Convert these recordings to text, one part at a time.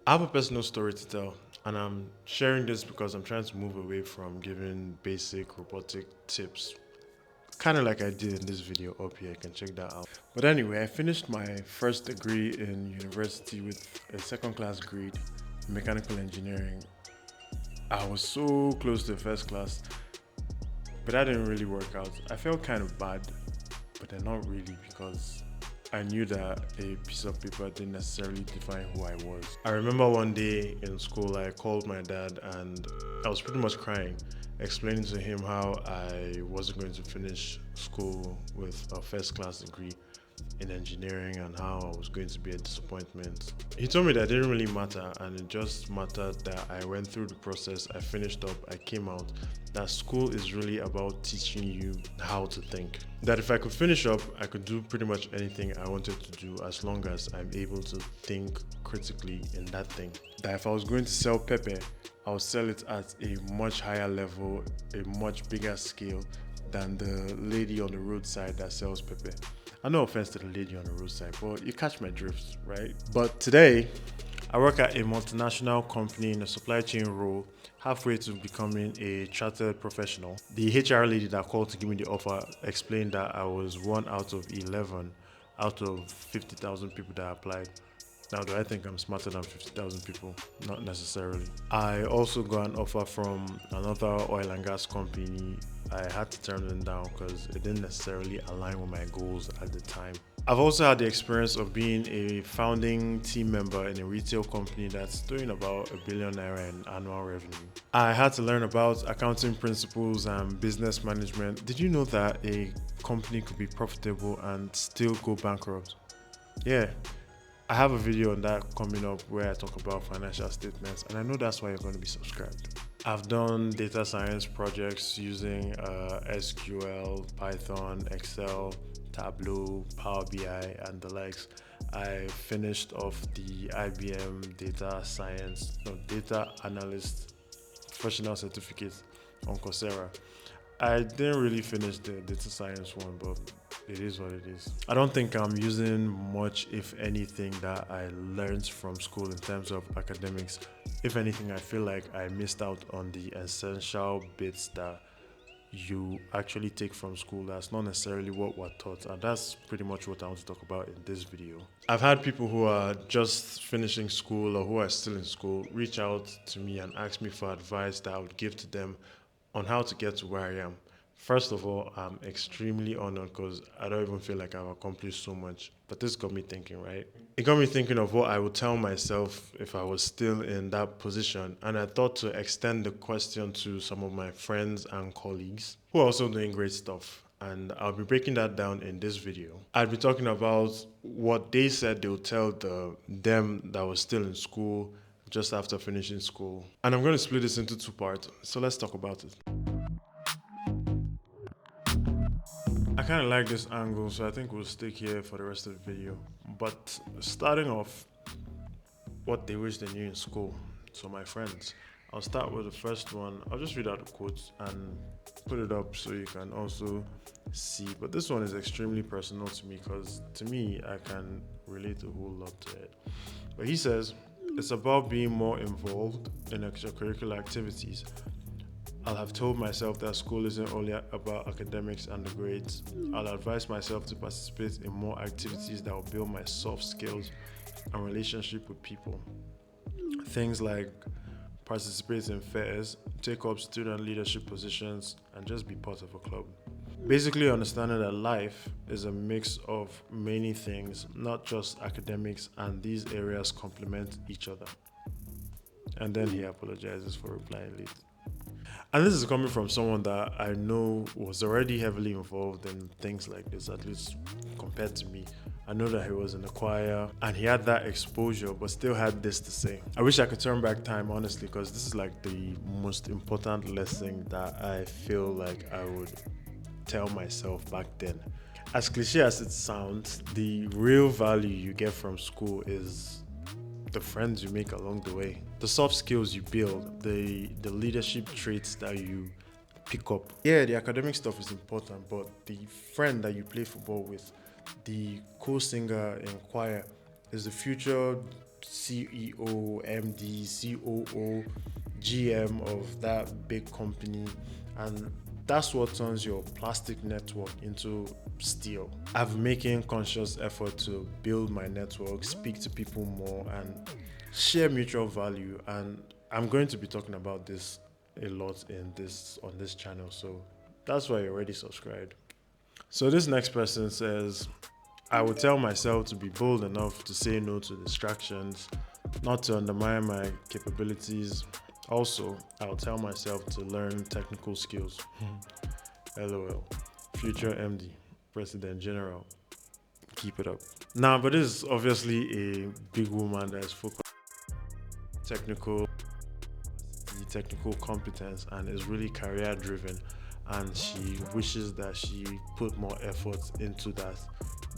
I have a personal story to tell, and I'm sharing this because I'm trying to move away from giving basic robotic tips, kind of like I did in this video up here. You can check that out. But anyway, I finished my first degree in university with a second class grade in mechanical engineering. I was so close to first class, but that didn't really work out. I felt kind of bad, but then not really because I knew that a piece of paper didn't necessarily define who I was. I remember one day in school, I called my dad and I was pretty much crying, explaining to him how I wasn't going to finish school with a first class degree in engineering and how I was going to be a disappointment. He told me that it didn't really matter and it just mattered that I went through the process, I finished up, I came out. That school is really about teaching you how to think. That if I could finish up, I could do pretty much anything I wanted to do as long as I'm able to think critically in that thing. That if I was going to sell pepper, I'll sell it at a much higher level, a much bigger scale than the lady on the roadside that sells pepper. No offense to the lady on the roadside, but you catch my drift, right? But today, I work at a multinational company in a supply chain role, halfway to becoming a chartered professional. The HR lady that called to give me the offer explained that I was one out of 11 out of 50,000 people that applied. Now, do I think I'm smarter than 50,000 people? Not necessarily. I also got an offer from another oil and gas company. I had to turn them down because it didn't necessarily align with my goals at the time. I've also had the experience of being a founding team member in a retail company that's doing about £1 billion in annual revenue. I had to learn about accounting principles and business management. Did you know that a company could be profitable and still go bankrupt? Yeah, I have a video on that coming up where I talk about financial statements, and I know that's why you're going to be subscribed. I've done data science projects using SQL, Python, Excel, Tableau, Power BI, and the likes. I finished off the IBM data analyst professional certificate on Coursera. I didn't really finish the data science one, but it is what it is. I don't think I'm using much, if anything, that I learned from school in terms of academics. If anything, I feel like I missed out on the essential bits that you actually take from school. That's not necessarily what we're taught, and that's pretty much what I want to talk about in this video. I've had people who are just finishing school or who are still in school reach out to me and ask me for advice that I would give to them on how to get to where I am. First of all, I'm extremely honored because I don't even feel like I've accomplished so much. But this got me thinking, right? It got me thinking of what I would tell myself if I was still in that position. And I thought to extend the question to some of my friends and colleagues who are also doing great stuff. And I'll be breaking that down in this video. I'll be talking about what they said they would tell them that was still in school just after finishing school. And I'm going to split this into two parts. So let's talk about it. I kind of like this angle, so I think we'll stick here for the rest of the video. But starting off, what they wish they knew in school. So my friends, I'll start with the first one. I'll just read out the quotes and put it up so you can also see. But this one is extremely personal to me because to me, I can relate a whole lot to it. But he says, it's about being more involved in extracurricular activities. I'll have told myself that school isn't only about academics and the grades. I'll advise myself to participate in more activities that will build my soft skills and relationship with people. Things like participate in fairs, take up student leadership positions, and just be part of a club. Basically, understanding that life is a mix of many things, not just academics, and these areas complement each other. And then he apologizes for replying late. And this is coming from someone that I know was already heavily involved in things like this, at least compared to me. I know that he was in the choir and he had that exposure, but still had this to say. I wish I could turn back time, honestly, because this is like the most important lesson that I feel like I would tell myself back then. As cliche as it sounds, the real value you get from school is the friends you make along the way, the soft skills you build, the leadership traits that you pick up. Yeah, the academic stuff is important, but the friend that you play football with, the co-singer in choir, is the future CEO, MD, COO, GM of that big company, and that's what turns your plastic network into steel. I've making conscious effort to build my network, speak to people more, and share mutual value. And I'm going to be talking about this a lot on this channel, so that's why you're already subscribed. So this next person says, I would tell myself to be bold enough to say no to distractions, not to undermine my capabilities. Also, I'll tell myself to learn technical skills. LOL. Future MD, President General. Keep it up. Now, but this is obviously a big woman that is focused on technical competence and is really career driven, and she wishes that she put more effort into that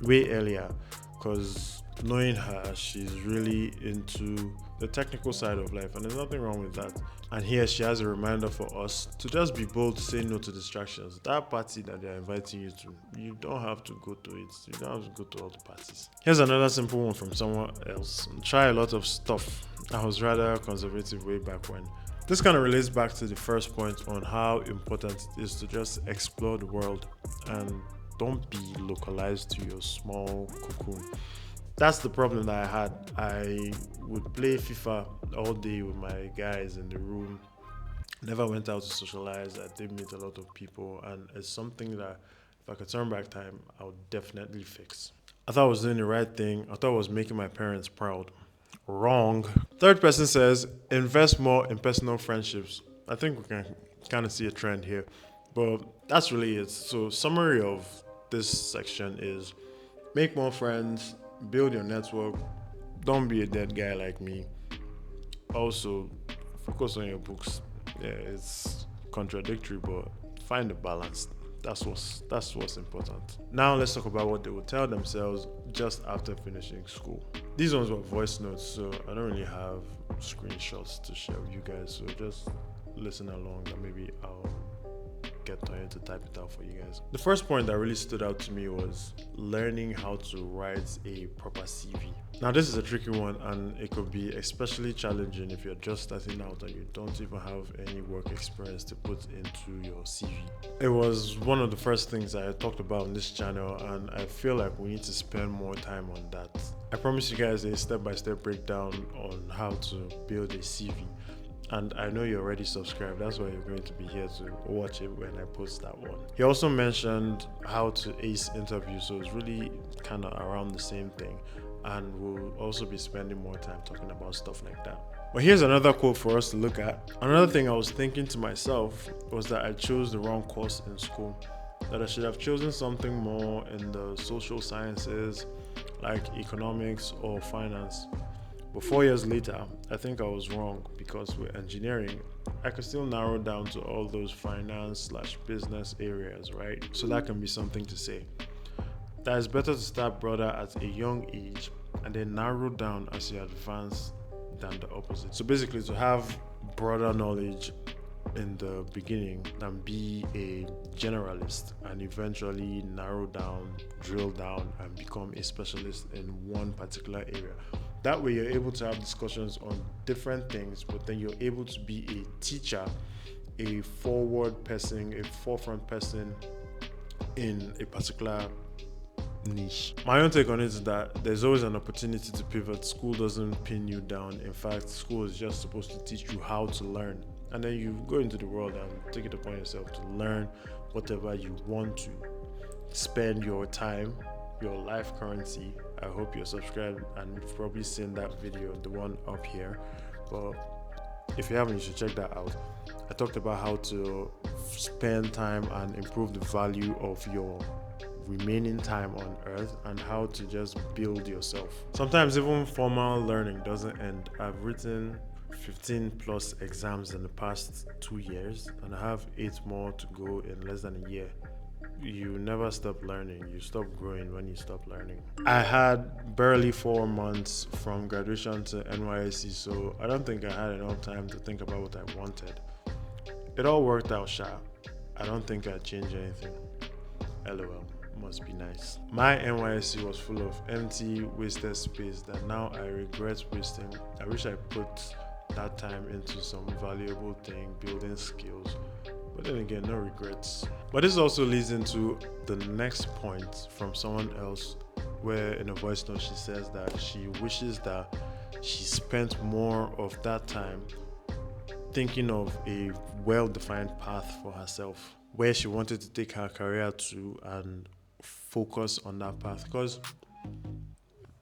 way earlier, because knowing her, she's really into the technical side of life, and there's nothing wrong with that. And here she has a reminder for us to just be bold to say no to distractions. That party that they're inviting you to, you don't have to go to it. You don't have to go to all the parties. Here's another simple one from someone else. Try a lot of stuff. I was rather conservative way back when. This kind of relates back to the first point on how important it is to just explore the world and don't be localized to your small cocoon. That's the problem that I had. I would play FIFA all day with my guys in the room. Never went out to socialize. I did meet a lot of people, and it's something that if I could turn back time, I would definitely fix. I thought I was doing the right thing. I thought I was making my parents proud. Wrong. Third person says, invest more in personal friendships. I think we can kind of see a trend here, but that's really it. So summary of this section is make more friends, build your network, don't be a dead guy like me. Also, focus on your books. Yeah, it's contradictory, but find a balance. That's what's important. Now let's talk about what they would tell themselves just after finishing school. These ones were voice notes, so I don't really have screenshots to share with you guys. So just listen along, and maybe I'll get Toyin to type it out for you guys. The first point that really stood out to me was learning how to write a proper CV. Now this is a tricky one, and it could be especially challenging if you're just starting out and you don't even have any work experience to put into your CV. It was one of the first things I talked about on this channel, and I feel like we need to spend more time on that. I promise you guys a step-by-step breakdown on how to build a CV. And I know you're already subscribed, that's why you're going to be here to watch it when I post that one. He also mentioned how to ace interviews, so it's really kind of around the same thing. And we'll also be spending more time talking about stuff like that. But here's another quote for us to look at. Another thing I was thinking to myself was that I chose the wrong course in school. That I should have chosen something more in the social sciences, like economics or finance. But 4 years later, I think I was wrong, because with engineering, I could still narrow down to all those finance/business areas, right? So that can be something to say. That it's better to start broader at a young age and then narrow down as you advance than the opposite. So basically, to have broader knowledge in the beginning than be a generalist and eventually narrow down, drill down, and become a specialist in one particular area. That way you're able to have discussions on different things, but then you're able to be a teacher, a forward person, a forefront person in a particular niche. My own take on it is that there's always an opportunity to pivot. School doesn't pin you down. In fact, school is just supposed to teach you how to learn. And then you go into the world and take it upon yourself to learn whatever you want to. Spend your time, your life currency. I hope you're subscribed and you've probably seen that video, the one up here. But if you haven't, you should check that out. I talked about how to spend time and improve the value of your remaining time on earth and how to just build yourself. Sometimes even formal learning doesn't end. I've written 15 plus exams in the past 2 years, and I have 8 more to go in less than a year. You never stop learning. You stop growing when you stop learning. I had barely 4 months from graduation to NYSC, so I don't think I had enough time to think about what I wanted. It all worked out sharp. I don't think I'd change anything. LOL. must be nice. My NYSC was full of empty, wasted space that now I regret wasting. I wish I put that time into some valuable thing, building skills. But then again, no regrets. But this also leads into the next point from someone else, where in a voice note she says that she wishes that she spent more of that time thinking of a well-defined path for herself, where she wanted to take her career to and focus on that path. Because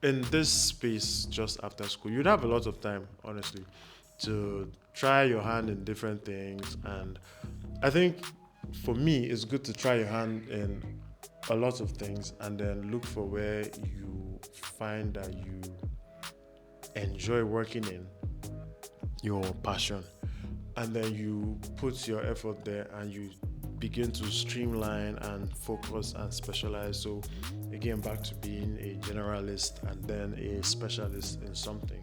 in this space just after school, you'd have a lot of time, honestly, to try your hand in different things. And I think for me, it's good to try your hand in a lot of things and then look for where you find that you enjoy working in, your passion, and then you put your effort there and you begin to streamline and focus and specialize. So again, back to being a generalist and then a specialist in something.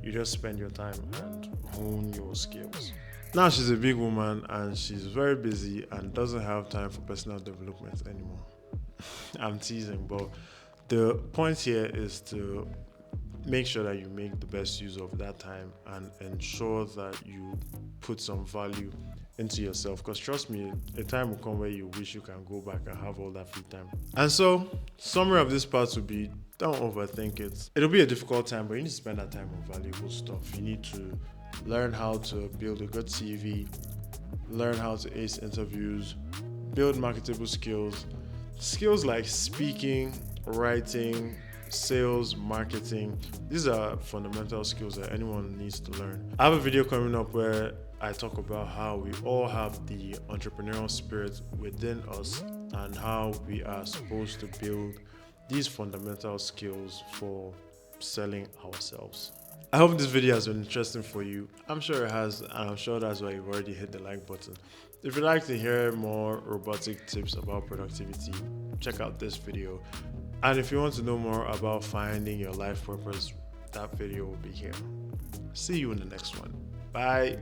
You just spend your time and hone your skills. Now she's a big woman and she's very busy and doesn't have time for personal development anymore. I'm teasing, but the point here is to make sure that you make the best use of that time and ensure that you put some value into yourself, because trust me, a time will come where you wish you can go back and have all that free time. And so summary of this part would be, don't overthink it. It'll be a difficult time, but you need to spend that time on valuable stuff. You need to learn how to build a good CV, learn how to ace interviews, build marketable skills like speaking, writing, sales, marketing. These are fundamental skills that anyone needs to learn. I have a video coming up where I talk about how we all have the entrepreneurial spirit within us and how we are supposed to build these fundamental skills for selling ourselves. I hope this video has been interesting for you. I'm sure it has, and I'm sure that's why you've already hit the like button. If you'd like to hear more robotic tips about productivity, check out this video. And if you want to know more about finding your life purpose, that video will be here. See you in the next one. Bye.